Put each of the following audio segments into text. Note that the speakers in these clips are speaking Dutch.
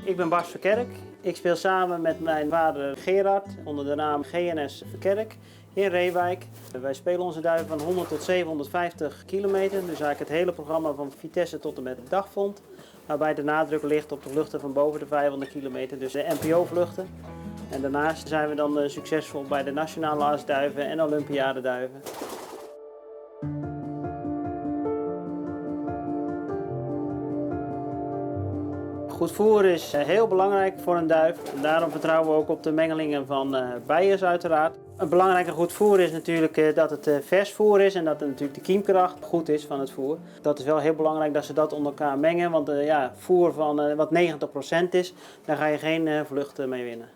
Ik ben Bas Verkerk. Ik speel samen met mijn vader Gerard onder de naam GNS Verkerk in Reewijk. Wij spelen onze duiven van 100 tot 750 kilometer, dus eigenlijk het hele programma van Vitesse tot en met Dagvond. Waarbij de nadruk ligt op de vluchten van boven de 500 kilometer, dus de NPO-vluchten. En daarnaast zijn we dan succesvol bij de nationale asduiven en Olympiadeduiven. Goed voer is heel belangrijk voor een duif. Daarom vertrouwen we ook op de mengelingen van bijers uiteraard. Een belangrijke goed voer is natuurlijk dat het vers voer is en dat natuurlijk de kiemkracht goed is van het voer. Dat is wel heel belangrijk dat ze dat onder elkaar mengen, want voer van wat 90% is, daar ga je geen vluchten mee winnen.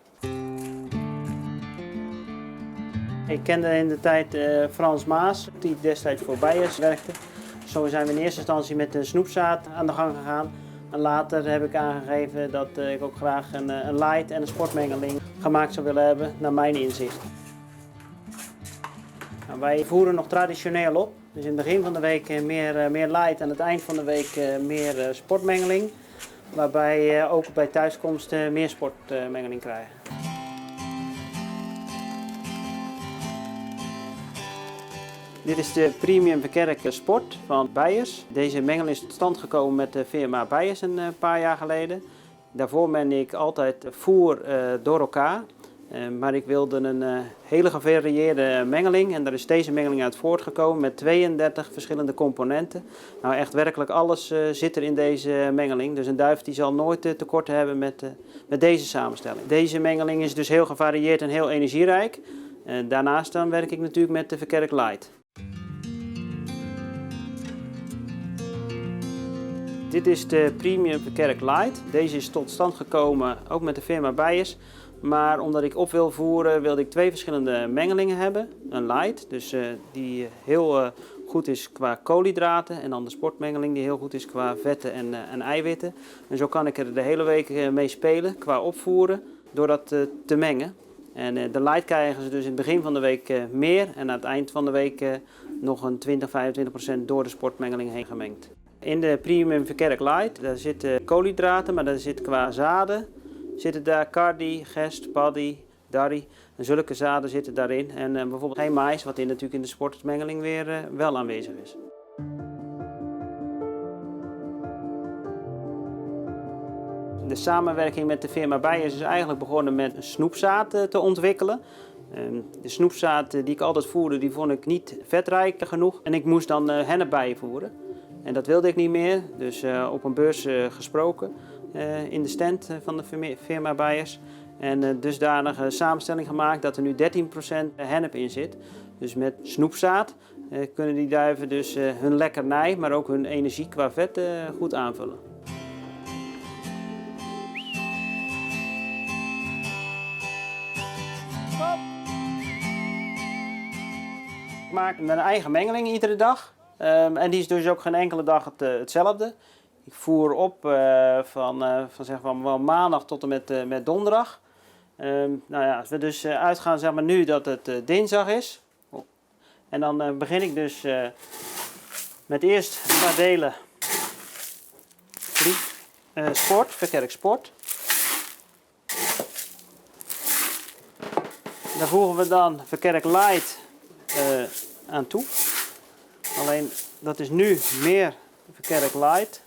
Ik kende in de tijd Frans Maas, die destijds voor bijers werkte. Zo zijn we in eerste instantie met de snoepzaad aan de gang gegaan. En later heb ik aangegeven dat ik ook graag een light en een sportmengeling gemaakt zou willen hebben, naar mijn inzicht. Nou, wij voeren nog traditioneel op. Dus in het begin van de week meer light en aan het eind van de week meer sportmengeling. Waarbij ook bij thuiskomst meer sportmengeling krijgen. Dit is de Premium Verkerk Sport van Beyers. Deze mengeling is tot stand gekomen met de firma Beyers een paar jaar geleden. Daarvoor ben ik altijd voer door elkaar. Maar ik wilde een hele gevarieerde mengeling en daar is deze mengeling uit voortgekomen met 32 verschillende componenten. Nou echt werkelijk alles zit er in deze mengeling, dus een duif die zal nooit tekort hebben met deze samenstelling. Deze mengeling is dus heel gevarieerd en heel energierijk. Daarnaast dan werk ik natuurlijk met de Verkerk Light. Dit is de Premium Verkerk Light. Deze is tot stand gekomen ook met de firma Beyers. Maar omdat ik op wil voeren, wilde ik twee verschillende mengelingen hebben. Een light, dus die heel goed is qua koolhydraten. En dan de sportmengeling die heel goed is qua vetten en eiwitten. En zo kan ik er de hele week mee spelen qua opvoeren door dat te mengen. En de light krijgen ze dus in het begin van de week meer. En aan het eind van de week nog een 20-25% door de sportmengeling heen gemengd. In de Premium Verkerk Light, daar zitten koolhydraten, maar daar zit qua zaden zitten daar cardi, gest, paddy, darry. En zulke zaden zitten daarin. En bijvoorbeeld geen mais, wat natuurlijk in de sportmengeling weer wel aanwezig is. De samenwerking met de firma Beyers is eigenlijk begonnen met een snoepzaad te ontwikkelen. De snoepzaad die ik altijd voerde, die vond ik niet vetrijk genoeg. En ik moest dan hennepbijen voeren. En dat wilde ik niet meer, dus op een beurs gesproken in de stand van de firma Beyers. En dusdanig samenstelling gemaakt dat er nu 13% hennep in zit. Dus met snoepzaad kunnen die duiven dus hun lekkernij, maar ook hun energie qua vet goed aanvullen. Ik maak mijn eigen mengeling iedere dag. En die is dus ook geen enkele dag hetzelfde. Ik voer op van zeg maar wel maandag tot en met donderdag. Als we dus uitgaan zeg maar nu dat het dinsdag is. En dan begin ik dus met eerst een paar delen sport, Verkerk Sport. Daar voegen we dan Verkerk Light aan toe. Alleen dat is nu meer Verkerk Light.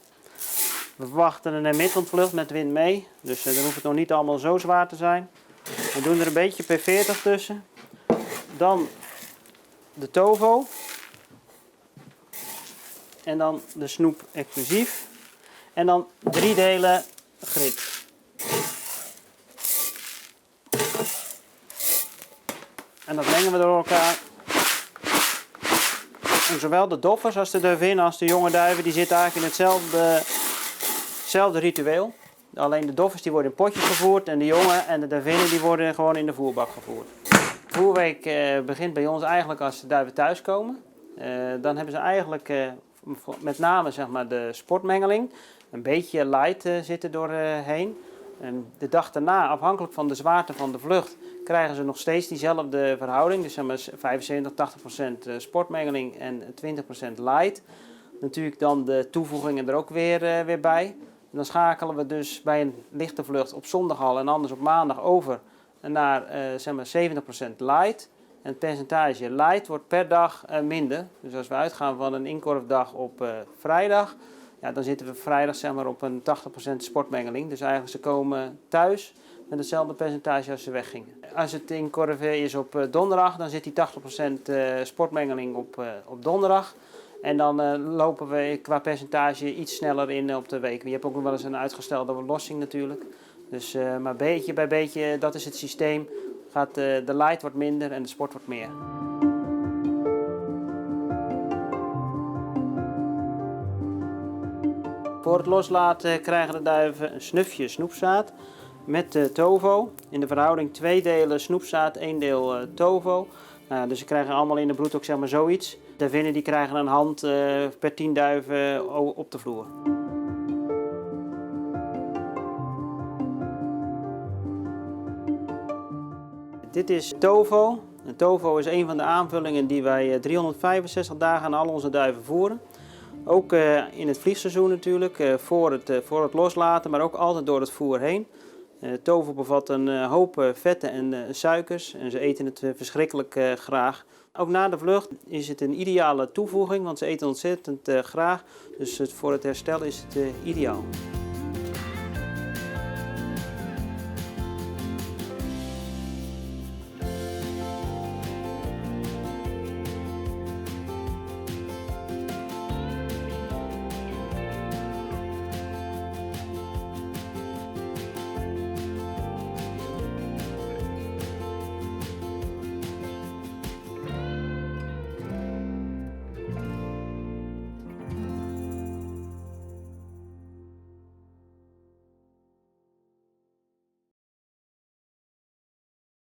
We verwachten een midwindvlucht met wind mee, dus dan hoeft het nog niet allemaal zo zwaar te zijn. We doen er een beetje P40 tussen. Dan de Tovo. En dan de snoep exclusief. En dan 3 delen grit. En dat mengen we door elkaar. En zowel de doffers als de duivinnen als de jonge duiven die zitten eigenlijk in hetzelfde ritueel. Alleen de doffers die worden in potjes gevoerd en de jonge en de duivinnen die worden gewoon in de voerbak gevoerd. De voerweek begint bij ons eigenlijk als de duiven thuiskomen. Dan hebben ze eigenlijk met name zeg maar, de sportmengeling. Een beetje light zitten doorheen. De dag daarna, afhankelijk van de zwaarte van de vlucht, krijgen ze nog steeds diezelfde verhouding. Dus zeg maar 75-80% sportmengeling en 20% light. Natuurlijk dan de toevoegingen er ook weer bij. Dan schakelen we dus bij een lichte vlucht op zondag al en anders op maandag over naar zeg maar 70% light. En het percentage light wordt per dag minder. Dus als we uitgaan van een inkorfdag op vrijdag, ja, dan zitten we vrijdag zeg maar, op een 80% sportmengeling. Dus eigenlijk ze komen thuis met hetzelfde percentage als ze weggingen. Als het inkorven is op donderdag, dan zit die 80% sportmengeling op donderdag. En dan lopen we qua percentage iets sneller in op de week. Je hebt ook nog wel eens een uitgestelde lossing natuurlijk. Dus, maar beetje bij beetje, dat is het systeem. De light wordt minder en de sport wordt meer. Voor het loslaten krijgen de duiven een snufje snoepzaad met tovo. In de verhouding 2 delen snoepzaad, 1 deel tovo. Dus ze krijgen allemaal in de broedhok zeg maar zoiets. De vinnen die krijgen een hand per 10 duiven op de vloer. Dit is tovo. En tovo is een van de aanvullingen die wij 365 dagen aan al onze duiven voeren. Ook in het vliegseizoen natuurlijk, voor het loslaten, maar ook altijd door het voer heen. Tovo bevat een hoop vetten en suikers en ze eten het verschrikkelijk graag. Ook na de vlucht is het een ideale toevoeging, want ze eten ontzettend graag. Dus voor het herstel is het ideaal.